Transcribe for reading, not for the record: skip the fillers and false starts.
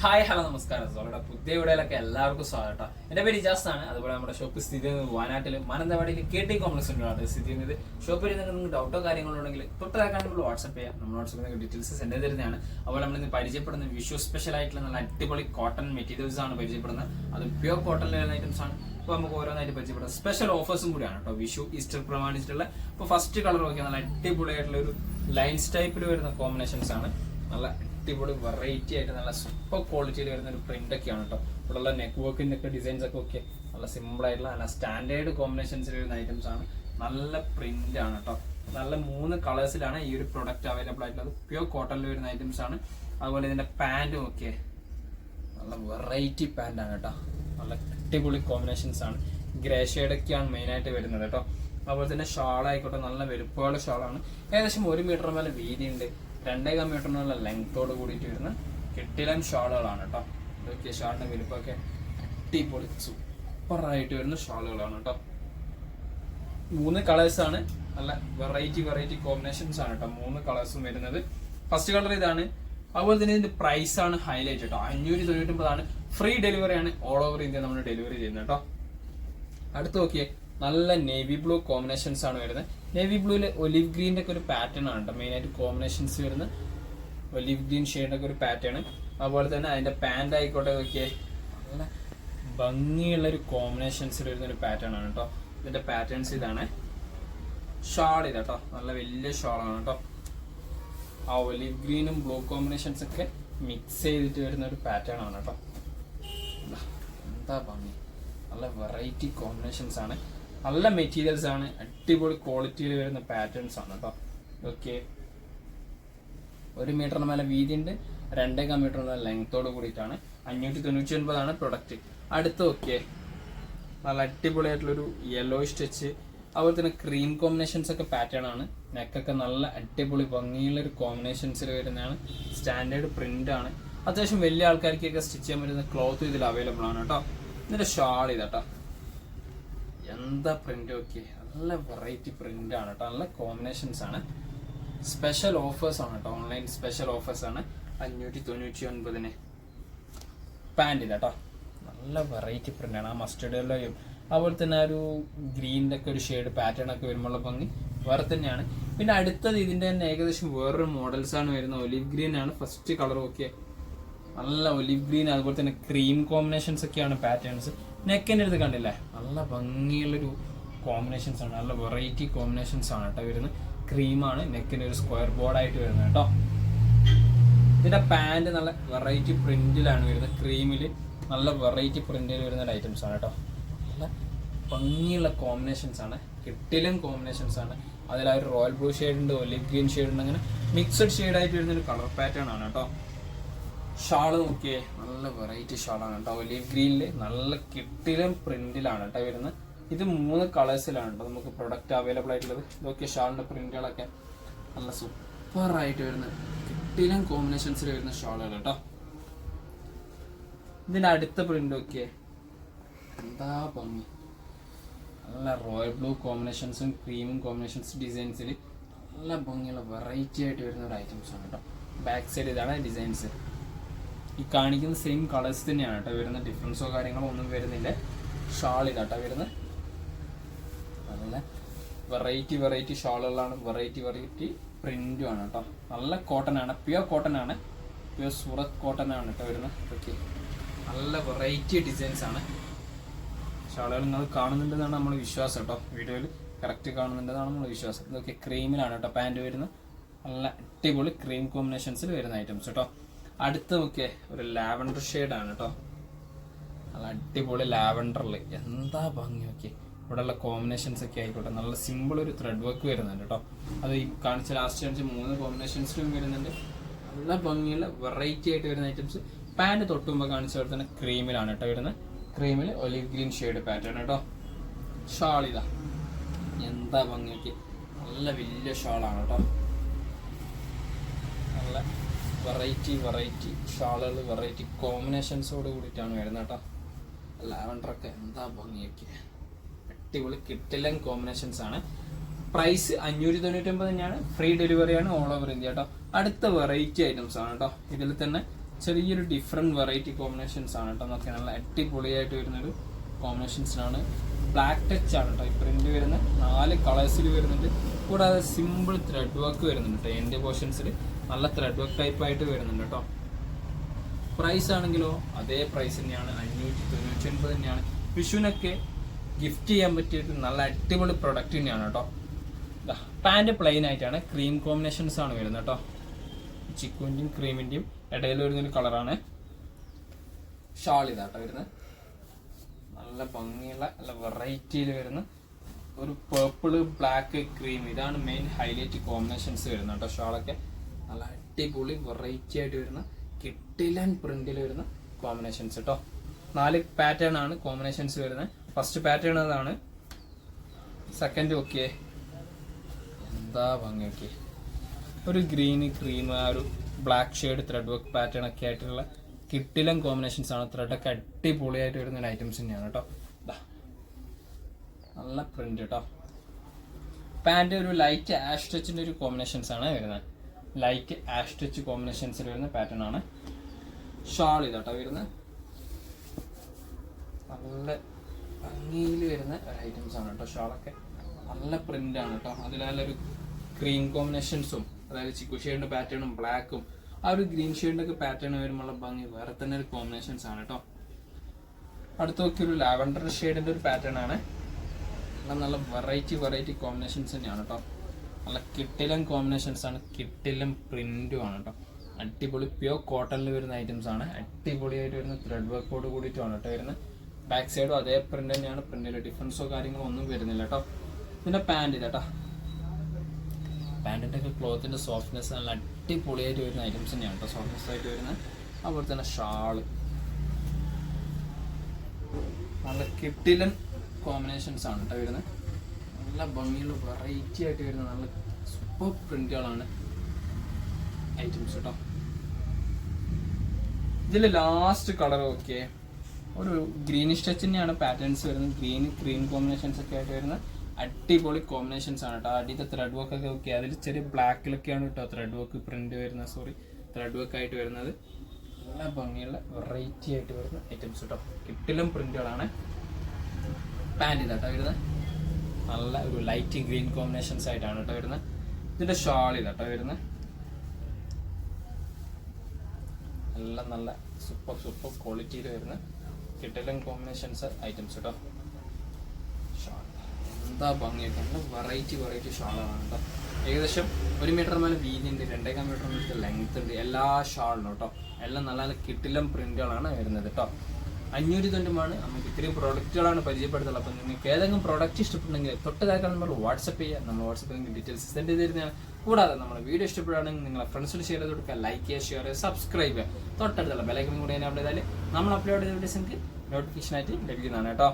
Hi hello നമസ്കാരം. സോളയുടെ പുതിയ വീഡിയോയിലൊക്കെ എല്ലാവർക്കും സ്വാഗതം. എൻ്റെ പേര് ഇജാസ് ആണ്. അതുപോലെ നമ്മുടെ ഷോപ്പ് സ്ഥിതി ചെയ്യുന്നത് വയനാട്ടിൽ മാനന്തവാടിയിൽ KT കോംപ്ലക്സിലാണ് സ്ഥിതി ചെയ്യുന്നത്. ഷോപ്പിൽ നിങ്ങൾക്ക് ഡൗട്ടോ കാര്യങ്ങളോ ഉണ്ടെങ്കിൽ തൊട്ടതാക്കാൻ നമ്മൾ വാട്സ്ആപ്പ് ചെയ്യാം. നമ്മൾ വാട്സ്ആപ്പിൽ ഡീറ്റെയിൽസ് സെൻഡ് ചെയ്ത് തരുന്നതാണ്. അതുപോലെ നമ്മൾ ഇന്ന് പരിചയപ്പെടുന്ന വിഷു സ്പെഷ്യൽ ആയിട്ടുള്ള നല്ല അടിപൊളി കോട്ടൺ മെറ്റീരിയൽസ് ആണ് പരിചയപ്പെടുന്നത്. അത് പ്യൂർ കോട്ടണിൽ വരുന്ന ഐറ്റംസ് ആണ്. ഇപ്പോൾ നമുക്ക് ഓരോന്നായിട്ട് പരിചയപ്പെടുന്നത് സ്പെഷ്യൽ ഓഫേഴ്സും കൂടിയാണ് കേട്ടോ. വിഷു ഈസ്റ്റർ പ്രമാണിച്ചിട്ടുള്ള ഇപ്പോൾ ഫസ്റ്റ് കളർ നോക്കിയാൽ നല്ല അടിപൊളിയായിട്ടുള്ള ഒരു ലൈൻസ് ടൈപ്പിൽ വരുന്ന കോമ്പിനേഷൻസ് ആണ്. നല്ല അടിപൊളി വെറൈറ്റി ആയിട്ട് നല്ല സൂപ്പർ ക്വാളിറ്റിയിൽ വരുന്ന ഒരു പ്രിന്റ് ഒക്കെയാണ് കേട്ടോ. ഇവിടെയുള്ള നെക്ക് വർക്കിന്റെ ഒക്കെ ഡിസൈൻസ് ഒക്കെ നല്ല സിമ്പിൾ ആയിട്ടുള്ള നല്ല സ്റ്റാൻഡേർഡ് കോമ്പിനേഷൻസിൽ വരുന്ന ഐറ്റംസ് ആണ്. നല്ല പ്രിന്റ് ആണ് കേട്ടോ. നല്ല 3 കളേഴ്സിലാണ് ഈ ഒരു പ്രൊഡക്റ്റ് അവൈലബിൾ ആയിട്ടുള്ളത്. പ്യൂർ കോട്ടണിൽ വരുന്ന ഐറ്റംസ് ആണ്. അതുപോലെ ഇതിന്റെ പാന്റും ഒക്കെ നല്ല വെറൈറ്റി പാന്റ് ആണ് കേട്ടോ. നല്ല അടിപൊളി കോമ്പിനേഷൻസ് ആണ്. ഗ്രേ ഷെയ്ഡൊക്കെയാണ് മെയിൻ ആയിട്ട് വരുന്നത് കേട്ടോ. അതുപോലെ തന്നെ ഷാൾ ആയിക്കോട്ടെ നല്ല വലുപ്പമുള്ള ഷാളാണ്. ഏകദേശം 1 മീറ്റർ മേലെ വീതിയുണ്ട്. 2.5 മീറ്ററിനുള്ള ലെങ്ത്തോട് കൂടിയിട്ട് വരുന്ന കെട്ടിലൻ ഷാളുകളാണ് കേട്ടോ. ഇതൊക്കെ ഷാളിന്റെ വലുപ്പമൊക്കെ അടിപൊളി സൂപ്പറായിട്ട് വരുന്ന ഷാളുകളാണ് കേട്ടോ. 3 കളേഴ്സാണ്. നല്ല വെറൈറ്റി കോമ്പിനേഷൻസ് ആണ് കേട്ടോ. 3 കളേഴ്സും വരുന്നത്. ഫസ്റ്റ് കളർ ഇതാണ്. അതുപോലെ തന്നെ ഇതിന്റെ പ്രൈസ് ആണ് ഹൈലൈറ്റ് കേട്ടോ. 599 ഫ്രീ ഡെലിവറി ആണ്. ഓൾ ഓവർ ഇന്ത്യ നമ്മൾ ഡെലിവറി ചെയ്യുന്നത് കേട്ടോ. അടുത്ത് നോക്കിയേ, നല്ല നേവി ബ്ലൂ കോമ്പിനേഷൻസ് ആണ് വരുന്നത്. നേവി ബ്ലൂവിൽ ഒലിവ് ഗ്രീൻ്റെ ഒക്കെ ഒരു പാറ്റേൺ ആണ് കേട്ടോ. മെയിൻ ആയിട്ട് കോമ്പിനേഷൻസ് വരുന്ന ഒലിവ് ഗ്രീൻ ഷെയ്ഡൊക്കെ ഒരു പാറ്റേൺ. അതുപോലെ തന്നെ അതിന്റെ പാന്റ് ആയിക്കോട്ടെ നോക്കിയേ നല്ല ഭംഗിയുള്ള ഒരു കോമ്പിനേഷൻസിൽ വരുന്ന ഒരു പാറ്റേൺ ആണ് കേട്ടോ. ഇതിന്റെ പാറ്റേൺസ് ഇതാണ്. ഷാൾ ഇതാട്ടോ, നല്ല വലിയ ഷാളാണ് കേട്ടോ. ആ ഒലിവ് ഗ്രീനും ബ്ലൂ കോമ്പിനേഷൻസ് ഒക്കെ മിക്സ് ചെയ്തിട്ട് വരുന്ന ഒരു പാറ്റേൺ ആണ് കേട്ടോ. എന്താ ഭംഗി, നല്ല വെറൈറ്റി കോമ്പിനേഷൻസ് ആണ്. നല്ല മെറ്റീരിയൽസ് ആണ്. അടിപൊളി ക്വാളിറ്റിയിൽ വരുന്ന പാറ്റേൺസ് ആണ് കേട്ടോ. ഓക്കെ, 1 മീറ്ററിന് മേലെ വീതി ഉണ്ട്. 2.5 മീറ്ററിനുള്ള ലെങ്ത്തോട് കൂടിയിട്ടാണ്. 599 പ്രൊഡക്റ്റ്. അടുത്ത് ഓക്കെ, നല്ല അടിപൊളിയായിട്ടുള്ളൊരു യെല്ലോ സ്റ്റിച്ച്. അതുപോലെ തന്നെ ക്രീം കോമ്പിനേഷൻസ് ഒക്കെ പാറ്റേൺ ആണ്. നെക്കൊക്കെ നല്ല അടിപൊളി ഭംഗിയുള്ള ഒരു കോമ്പിനേഷൻസിൽ വരുന്നതാണ്. സ്റ്റാൻഡേർഡ് പ്രിന്റ് ആണ്. അത്യാവശ്യം വലിയ ആൾക്കാർക്കൊക്കെ സ്റ്റിച്ച് ചെയ്യാൻ പറ്റുന്ന ക്ലോത്ത് ഇതിൽ അവൈലബിൾ ആണ് കേട്ടോ. ഇതിന്റെ ഷാൾ ഇതാട്ടോ. എന്താ പ്രിന്റ് ഒക്കെ, നല്ല വെറൈറ്റി പ്രിന്റ് ആണ് കേട്ടോ. നല്ല കോമ്പിനേഷൻസ് ആണ്. സ്പെഷ്യൽ ഓഫേഴ്സ് ആണ് കേട്ടോ. ഓൺലൈൻ സ്പെഷ്യൽ ഓഫേഴ്സ് ആണ്. 599 പാന്റ് ഇതാട്ടോ. നല്ല വെറൈറ്റി പ്രിന്റ് ആണ്. ആ മസ്റ്റേർഡ് യെല്ലോയും അതുപോലെ തന്നെ ആ ഒരു ഗ്രീനിന്റെ ഒക്കെ ഒരു ഷെയ്ഡ് പാറ്റേൺ ഒക്കെ വരുമ്പോഴുള്ള ഭംഗി വേറെ തന്നെയാണ്. പിന്നെ അടുത്തത് ഇതിന്റെ തന്നെ ഏകദേശം വേറൊരു മോഡൽസ് ആണ് വരുന്നത്. ഒലിവ് ഗ്രീൻ ആണ് ഫസ്റ്റ് കളർ. ഓക്കെ, നല്ല ഒലിവ് ഗ്രീൻ. അതുപോലെ തന്നെ ക്രീം കോമ്പിനേഷൻസ് ഒക്കെയാണ് പാറ്റേൺസ്. നെക്കിൻ്റെ അടുത്ത് കണ്ടില്ലേ, നല്ല ഭംഗിയുള്ളൊരു കോമ്പിനേഷൻസ് ആണ്. നല്ല വെറൈറ്റി കോമ്പിനേഷൻസ് ആണ് കേട്ടോ വരുന്നത്. ക്രീമാണ് നെക്കിൻ്റെ ഒരു സ്ക്വയർ ബോർഡായിട്ട് വരുന്നത് കേട്ടോ. ഇതിന്റെ പാന്റ് നല്ല വെറൈറ്റി പ്രിന്റിലാണ് വരുന്നത്. ക്രീമിൽ നല്ല വെറൈറ്റി പ്രിന്റിൽ വരുന്ന ഐറ്റംസ് ആണ് കേട്ടോ. നല്ല ഭംഗിയുള്ള കോമ്പിനേഷൻസ് ആണ്. കിട്ടിലും കോമ്പിനേഷൻസ് ആണ്. അതിൽ ആ ഒരു റോയൽ ബ്ലൂ ഷെയ്ഡ് ഉണ്ട്, ഒലിവ് ഗ്രീൻ ഷെയ്ഡ് ഉണ്ട്. അങ്ങനെ മിക്സഡ് ഷെയ്ഡായിട്ട് വരുന്ന ഒരു കളർ പാറ്റേൺ ആണ് കേട്ടോ. ഷാള് നോക്കിയേ, നല്ല വെറൈറ്റി ഷാളാണ് കേട്ടോ. ഒലിവ് ഗ്രീനിൽ നല്ല കിട്ടിലും പ്രിന്റിലാണ് കേട്ടോ വരുന്നത്. ഇത് 3 കളേഴ്സിലാണ് കേട്ടോ നമുക്ക് പ്രൊഡക്റ്റ് അവൈലബിൾ ആയിട്ടുള്ളത്. ഇതൊക്കെ ഷാളിന്റെ പ്രിന്റുകളൊക്കെ നല്ല സൂപ്പറായിട്ട് വരുന്ന കിട്ടിലും കോമ്പിനേഷൻസിൽ വരുന്ന ഷാളുകൾ കേട്ടോ. ഇതിന്റെ അടുത്ത പ്രിന്റ് നോക്കിയേ, എന്താ ഭംഗി. നല്ല റോയൽ ബ്ലൂ കോമ്പിനേഷൻസും ക്രീമും കോമ്പിനേഷൻസ് ഡിസൈൻസിൽ നല്ല ഭംഗിയുള്ള വെറൈറ്റി ആയിട്ട് വരുന്ന ഒരു ഐറ്റംസ് ആണ് കേട്ടോ. ബാക്ക് സൈഡ് ഇതാണ് ഡിസൈൻസ്. ഈ കാണിക്കുന്ന സെയിം കളേഴ്സ് തന്നെയാണ് കേട്ടോ വരുന്നത്. ഡിഫറൻസോ കാര്യങ്ങളോ ഒന്നും വരുന്നില്ല. ഷാൾ ഇതാട്ടോ വരുന്നത്. നല്ല വെറൈറ്റി ഷാളുകളാണ്. വെറൈറ്റി പ്രിന്റും ആണ് കേട്ടോ. നല്ല കോട്ടൺ ആണ്. പ്യൂർ കോട്ടൺ ആണ്. പ്യൂർ സൂറത്ത് കോട്ടൺ ആണ് കേട്ടോ വരുന്നത്. ഓക്കെ, നല്ല വെറൈറ്റി ഡിസൈൻസ് ആണ്. ഷാളുകൾ നിങ്ങൾ കാണുന്നുണ്ടെന്നാണ് നമ്മൾ വിശ്വാസം കേട്ടോ. വീഡിയോയിൽ കറക്റ്റ് കാണുന്നുണ്ടെന്നാണ് നമ്മൾ വിശ്വാസം. ഇതൊക്കെ ക്രീമിലാണ് കേട്ടോ പാൻറ് വരുന്നത്. നല്ല അടിപൊളി ക്രീം കോമ്പിനേഷൻസിൽ വരുന്ന ഐറ്റംസ് കേട്ടോ. അടുത്ത് നോക്കിയേ, ഒരു ലാവൻഡർ ഷെയ്ഡാണ് കേട്ടോ. നല്ല അടിപൊളി ലാവൻഡറിൽ എന്താ ഭംഗി. ഓക്കെ, ഇവിടെയുള്ള കോമ്പിനേഷൻസ് ഒക്കെ ആയിക്കോട്ടെ. നല്ല സിമ്പിൾ ഒരു ത്രെഡ് വർക്ക് വരുന്നുണ്ട് കേട്ടോ. അത് ഈ ലാസ്റ്റ് കാണിച്ച 3 കോമ്പിനേഷൻസിലും വരുന്നുണ്ട്. നല്ല ഭംഗിയുള്ള വെറൈറ്റി ആയിട്ട് വരുന്ന ഐറ്റംസ്. പാൻറ് തൊട്ടുമ്പോൾ കാണിച്ച പോലെ തന്നെ ക്രീമിലാണ് കേട്ടോ വരുന്നത്. ക്രീമിൽ ഒലിവ് ഗ്രീൻ ഷെയ്ഡ് പാറ്റേൺ കേട്ടോ. ഷാൾ ഇതാ, എന്താ ഭംഗിയൊക്കെ. നല്ല വലിയ ഷാളാണ് കേട്ടോ. നല്ല വെറൈറ്റി ഷാളുകൾ വെറൈറ്റി കോമ്പിനേഷൻസോട് കൂടിയിട്ടാണ് വരുന്നത് കേട്ടോ. ലാവൻഡറൊക്കെ എന്താ ഭംഗിയൊക്കെ. അടിപൊളി കിട്ടിലൻ കോമ്പിനേഷൻസ് ആണ്. പ്രൈസ് 599 തന്നെയാണ്. ഫ്രീ ഡെലിവറിയാണ് ഓൾ ഓവർ ഇന്ത്യ കേട്ടോ. അടുത്ത വെറൈറ്റി ഐറ്റംസ് ആണ് കേട്ടോ. ഇതിൽ തന്നെ ചെറിയൊരു ഡിഫറെൻറ്റ് വെറൈറ്റി കോമ്പിനേഷൻസ് ആണ് കേട്ടോ. നോക്കിയാൽ നല്ല അടിപൊളിയായിട്ട് വരുന്നൊരു കോമ്പിനേഷൻസിനാണ്. ബ്ലാക്ക് ടച്ച് ആണ് കേട്ടോ ഈ പ്രിന്റ് വരുന്നത്. 4 കളേഴ്സിൽ വരുന്നുണ്ട്. കൂടാതെ സിമ്പിൾ ത്രെഡ് വർക്ക് വരുന്നുണ്ട് കേട്ടോ. എൻ്റെ പോർഷൻസിൽ നല്ല ത്രെഡ് വർക്ക് ടൈപ്പ് ആയിട്ട് വരുന്നുണ്ട് കേട്ടോ. പ്രൈസ് ആണെങ്കിലോ അതേ പ്രൈസ് തന്നെയാണ്, 599 തന്നെയാണ്. വിഷുവിനൊക്കെ ഗിഫ്റ്റ് ചെയ്യാൻ പറ്റിയിട്ട് നല്ല അടിപൊളി പ്രൊഡക്റ്റ് തന്നെയാണ് കേട്ടോ. പാൻറ് പ്ലെയിൻ ആയിട്ടാണ്, ക്രീം കോമ്പിനേഷൻസ് ആണ് വരുന്നത് കേട്ടോ. ചിക്കുവിൻ്റെയും ക്രീമിൻ്റെയും ഇടയിൽ വരുന്നൊരു കളറാണ്. ഷാൾ ഇതാട്ടോ വരുന്നത്. നല്ല ഭംഗിയുള്ള നല്ല വെറൈറ്റിയിൽ വരുന്ന ഒരു പേർപ്പിള് ബ്ലാക്ക് ക്രീം, ഇതാണ് മെയിൻ ഹൈലൈറ്റ് കോമ്പിനേഷൻസ് വരുന്നത് കേട്ടോ. ഷാളൊക്കെ നല്ല അടിപൊളി വെറൈറ്റി ആയിട്ട് വരുന്ന കിട്ടിലൻ പ്രിന്റിൽ വരുന്ന കോമ്പിനേഷൻസ് കേട്ടോ. 4 പാറ്റേൺ ആണ് കോമ്പിനേഷൻസ് വരുന്നത്. ഫസ്റ്റ് പാറ്റേൺ അതാണ്. സെക്കൻഡ് ഓക്കെ, എന്താ ഭംഗി. ഓക്കെ, ഒരു ഗ്രീന് ക്രീം, ആ ഒരു black shade thread work pattern ഒക്കെ ആയിട്ടുള്ള കിട്ടിലൻ കോമ്പിനേഷൻസ് ആണ്. ത്രെഡൊക്കെ അടിപൊളിയായിട്ട് വരുന്ന ഐറ്റംസ് തന്നെയാണ് കേട്ടോ. നല്ല പ്രിന്റ് കേട്ടോ. പാൻറ് ഒരു ലൈറ്റ് ആഷ് ടച്ചിന്റെ ഒരു കോമ്പിനേഷൻസ് ആണ് വരുന്നത്. ലൈറ്റ് ആഷ് ടച്ച് കോമ്പിനേഷൻസിൽ വരുന്ന പാറ്റേൺ ആണ്. ഷാൾ ഇതാട്ടോ വരുന്നത്. നല്ല ഭംഗിയിൽ വരുന്ന ഒരു ഐറ്റംസ് ആണ് കേട്ടോ. ഷാളൊക്കെ നല്ല പ്രിന്റ് ആണ് കേട്ടോ. അതിൽ നല്ലൊരു ക്രീം കോമ്പിനേഷൻസും, അതായത് ചിക്കു ഷെയ്ഡിന്റെ പാറ്റേണും ബ്ലാക്കും ആ ഒരു ഗ്രീൻ ഷെയ്ഡിന്റെ ഒക്കെ പാറ്റേൺ വരുമ്പോഴുള്ള ഭംഗി വേറെ തന്നെ ഒരു കോമ്പിനേഷൻസ് ആണ് കേട്ടോ. അടുത്ത് നോക്കി ഒരു ലാവൻഡർ ഷെയ്ഡിന്റെ ഒരു പാറ്റേൺ ആണ്. നല്ല വെറൈറ്റി കോമ്പിനേഷൻസ് തന്നെയാണ് കേട്ടോ. നല്ല കിട്ടിലം കോമ്പിനേഷൻസ് ആണ്, കിട്ടിലം പ്രിന്റും ആണ് കേട്ടോ. അടിപൊളി പ്യൂർ കോട്ടണിൽ വരുന്ന ഐറ്റംസ് ആണ്. അടിപൊളിയായിട്ട് വരുന്ന ത്രെഡ് വർക്കോട് കൂടിയിട്ടാണ് കേട്ടോ വരുന്നത്. ബാക്ക് സൈഡും അതേ പ്രിന്റ് തന്നെയാണ്. പ്രിന്റിൽ ഡിഫറൻസോ കാര്യങ്ങളോ ഒന്നും വരുന്നില്ല കേട്ടോ. പിന്നെ പാൻറ് ഇതാട്ടോ. പാൻറ്റിൻ്റെ ഒക്കെ ക്ലോത്തിന്റെ സോഫ്റ്റ്നെസ് നല്ല അടിപൊളിയായിട്ട് വരുന്ന ഐറ്റംസ് തന്നെയാണ് കേട്ടോ. സോഫ്റ്റ്നെസ് ആയിട്ട് വരുന്നത്. അതുപോലെ തന്നെ ഷാള് നല്ല കിട്ടിലൻ കോമ്പിനേഷൻസ് ആണ് കേട്ടോ വരുന്നത്. നല്ല ഭംഗിയുള്ള വെറൈറ്റി ആയിട്ട് വരുന്ന നല്ല സൂപ്പർ പ്രിന്റുകളാണ് ഐറ്റംസ് കേട്ടോ. ഇതിൽ ലാസ്റ്റ് കളർ ഓക്കെ, ഒരു ഗ്രീനിഷ് ടച്ച് തന്നെയാണ് പാറ്റേൺസ് വരുന്നത്. ഗ്രീൻ ക്രീം കോമ്പിനേഷൻസ് ഒക്കെ ആയിട്ട് വരുന്ന അടിപൊളി കോമ്പിനേഷൻസ് ആണ് കേട്ടോ. അടിയത്തെ ത്രെഡ് വർക്ക് ഒക്കെ ഓക്കെ, അതിൽ ചെറിയ ബ്ലാക്കിലൊക്കെയാണ് കേട്ടോ ത്രെഡ് വർക്ക് പ്രിന്റ് വരുന്നത്. ത്രെഡ് വർക്ക് ആയിട്ട് വരുന്നത്. നല്ല ഭംഗിയുള്ള വെറൈറ്റി ആയിട്ട് വരുന്ന ഐറ്റംസ് കേട്ടോ. കിട്ടിലും പ്രിന്റുകളാണ്. പാൻറ് ഇതാട്ടോ വരുന്നത്. നല്ല ഒരു ലൈറ്റ് ഗ്രീൻ കോമ്പിനേഷൻസ് ആയിട്ടാണ് കേട്ടോ വരുന്നത്. ഇതിന്റെ ഷാൾ ഇതാട്ടോ വരുന്നത്. എല്ലാം നല്ല സൂപ്പർ ക്വാളിറ്റിയിൽ വരുന്ന കിട്ടിലും കോമ്പിനേഷൻസ് ഐറ്റംസ് കേട്ടോ. ഷാൾ എന്താ ഭംഗിയൊക്കെ, നല്ല വെറൈറ്റി ഷാളാണ് കേട്ടോ. ഏകദേശം 1 മീറ്റർ മേലെ വീതി ഉണ്ട്, 2.5 മീറ്റർ മേലെ ലെങ്ത് ഉണ്ട് എല്ലാ ഷാളിനും കേട്ടോ. എല്ലാം നല്ല നല്ല കിട്ടിലം പ്രിന്റുകളാണ് വരുന്നത് കേട്ടോ. 520 നമുക്ക് ഇത്രയും പ്രോഡക്റ്റുകളാണ് പരിചയപ്പെടുത്തുള്ളത്. അപ്പം നിങ്ങൾക്ക് ഏതെങ്കിലും പ്രോഡക്റ്റ് ഇഷ്ടപ്പെട്ടെങ്കിൽ തൊട്ടതാക്കാൻ നമ്മൾ വാട്സപ്പ് ചെയ്യുക. നമ്മൾ വാട്സപ്പിൽ നിങ്ങൾക്ക് ഡീറ്റെയിൽസ് സെൻഡ് ചെയ്ത് തരുന്നതാണ്. കൂടാതെ നമ്മുടെ വീഡിയോ ഇഷ്ടപ്പെടുകയാണെങ്കിൽ നിങ്ങളെ ഫ്രണ്ട്സിന് ഷെയർ ചെയ്ത് കൊടുക്കുക, ലൈക്ക് ചെയ്യുക, ഷെയർ ചെയ്യുക, സബ്സ്ക്രൈബ് ചെയ്യുക. തൊട്ടടുത്തുള്ള ബെലൈക്കനും കൂടി അപ്ഡേറ്റ് ചെയ്താൽ നമ്മൾ അപ്ലോഡ് ചെയ്ത വീഡിയോസ് നിങ്ങൾക്ക് നോട്ടിഫിക്കേഷൻ ആയിട്ട് ലഭിക്കുന്നതാണ് കേട്ടോ.